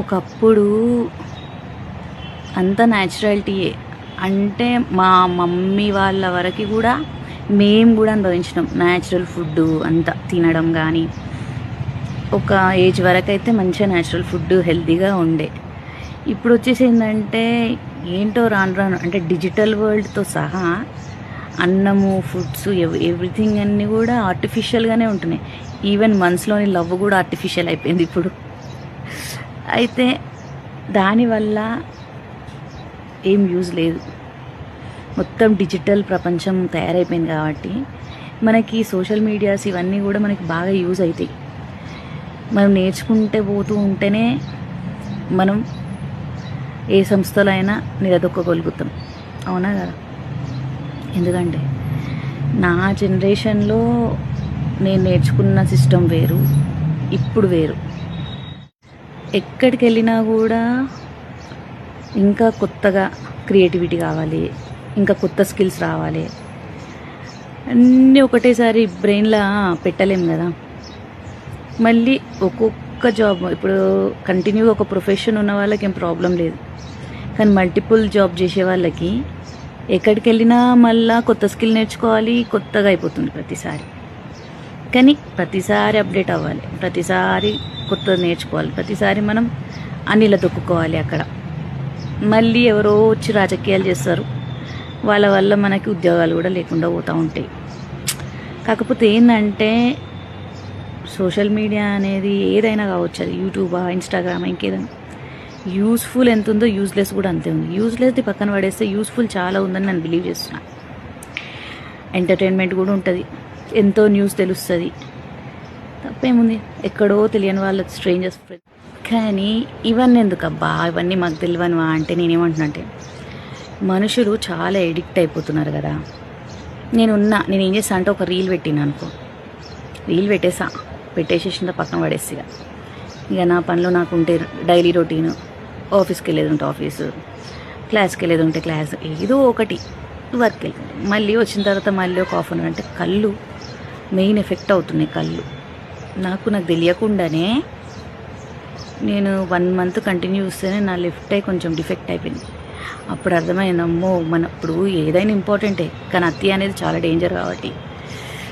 ఒకప్పుడు అంత న్యాచురాలిటీయే. అంటే మా మమ్మీ వాళ్ళ వరకు కూడా మేము కూడా అనుభవించినాం న్యాచురల్ ఫుడ్డు అంతా తినడం. కానీ ఒక ఏజ్ వరకు అయితే మంచిగా న్యాచురల్ ఫుడ్ హెల్తీగా ఉండే. ఇప్పుడు వచ్చేసి ఏంటంటే ఏంటో రాను రాను అంటే డిజిటల్ వరల్డ్తో సహా అన్నము ఫుడ్స్ ఎవ్రీథింగ్ అన్నీ కూడా ఆర్టిఫిషియల్గానే ఉంటున్నాయి. ఈవెన్ మనసులోని లవ్ కూడా ఆర్టిఫిషియల్ అయిపోయింది ఇప్పుడు. అయితే దానివల్ల ఏం యూజ్ లేదు. మొత్తం డిజిటల్ ప్రపంచం తయారైపోయింది కాబట్టి మనకి సోషల్ మీడియాస్ ఇవన్నీ కూడా మనకి బాగా యూజ్ అవుతాయి. మనం నేర్చుకుంటే పోతూ ఉంటేనే మనం ఏ సంస్థలో అయినా నిలదొక్కగలుగుతాం. అవునా కదా? ఎందుకంటే నా జనరేషన్లో నేను నేర్చుకున్న సిస్టమ్ వేరు, ఇప్పుడు వేరు. ఎక్కడికి వెళ్ళినా కూడా ఇంకా కొత్తగా క్రియేటివిటీ కావాలి, ఇంకా కొత్త స్కిల్స్ రావాలి. అన్నీ ఒకటేసారి బ్రెయిన్లో పెట్టలేం కదా. మళ్ళీ ఒక్కొక్క జాబ్ ఇప్పుడు కంటిన్యూగా ఒక ప్రొఫెషన్ ఉన్న వాళ్ళకి ఏం ప్రాబ్లం లేదు. కానీ మల్టిపుల్ జాబ్ చేసే వాళ్ళకి ఎక్కడికి వెళ్ళినా మళ్ళీ కొత్త స్కిల్ నేర్చుకోవాలి, కొత్తగా అయిపోతుంది ప్రతిసారి. కానీ ప్రతిసారి అప్డేట్ అవ్వాలి, ప్రతిసారి కొత్తది నేర్చుకోవాలి, ప్రతిసారి మనం అన్నిలా తొక్కుకోవాలి. అక్కడ మళ్ళీ ఎవరో వచ్చి రాజకీయాలు చేస్తారు, వాళ్ళ వల్ల మనకి ఉద్యోగాలు కూడా లేకుండా పోతూ ఉంటాయి. కాకపోతే ఏంటంటే సోషల్ మీడియా అనేది ఏదైనా కావచ్చు, అది యూట్యూబా, ఇన్స్టాగ్రామా, ఇంకేదైనా యూస్ఫుల్ ఎంత ఉందో యూజ్లెస్ కూడా అంతే ఉంది. యూజ్లెస్ది పక్కన పడేస్తే యూస్ఫుల్ చాలా ఉందని నేను బిలీవ్ చేస్తున్నాను. ఎంటర్టైన్మెంట్ కూడా ఉంటుంది, ఎంతో న్యూస్ తెలుస్తుంది, తప్పేముంది. ఎక్కడో తెలియని వాళ్ళ స్ట్రేంజర్స్. కానీ ఇవన్నీ ఎందుకబ్బా, ఇవన్నీ మాకు తెలియనివా అంటే నేనేమంటున్నా అంటే మనుషులు చాలా ఎడిక్ట్ అయిపోతున్నారు కదా. నేను ఏం చేస్తా అంటే ఒక రీల్ పెట్టినా అనుకో, రీల్ పెట్టేసేసిన పక్కన పడేసి ఇక నా పనిలో నాకు ఉంటే డైలీ రొటీన్, ఆఫీస్కి వెళ్ళేది ఉంటే ఆఫీసు, క్లాస్కి వెళ్ళేది ఉంటే క్లాస్, ఏదో ఒకటి వర్క్ వెళ్తుంది. మళ్ళీ వచ్చిన తర్వాత మళ్ళీ ఒక హాఫ్ అన్ అవర్ అంటే కళ్ళు మెయిన్ ఎఫెక్ట్ అవుతున్నాయి. కళ్ళు నాకు తెలియకుండానే నేను 1 month కంటిన్యూ చేస్తేనే నా లెఫ్ట్ ఐ కొంచెం డిఫెక్ట్ అయిపోయింది. అప్పుడు అర్థమైందమ్మో, ఇప్పుడు ఏదైనా ఇంపార్టెంటే, కానీ అతి అనేది చాలా డేంజర్. కాబట్టి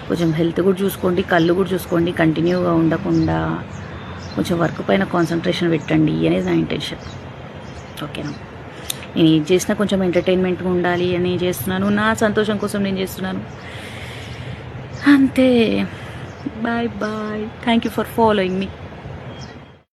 కొంచెం హెల్త్ కూడా చూసుకోండి, కళ్ళు కూడా చూసుకోండి, కంటిన్యూగా ఉండకుండా కొంచెం వర్క్ పైన కాన్సన్ట్రేషన్ పెట్టండి అనేది నా ఇంటెన్షన్. ఓకేనా? నేను ఏం చేసినా కొంచెం ఎంటర్టైన్మెంట్గా ఉండాలి అని చేస్తున్నాను, నా సంతోషం కోసం నేను చేస్తున్నాను అంతే. Bye bye. Thank you for following me.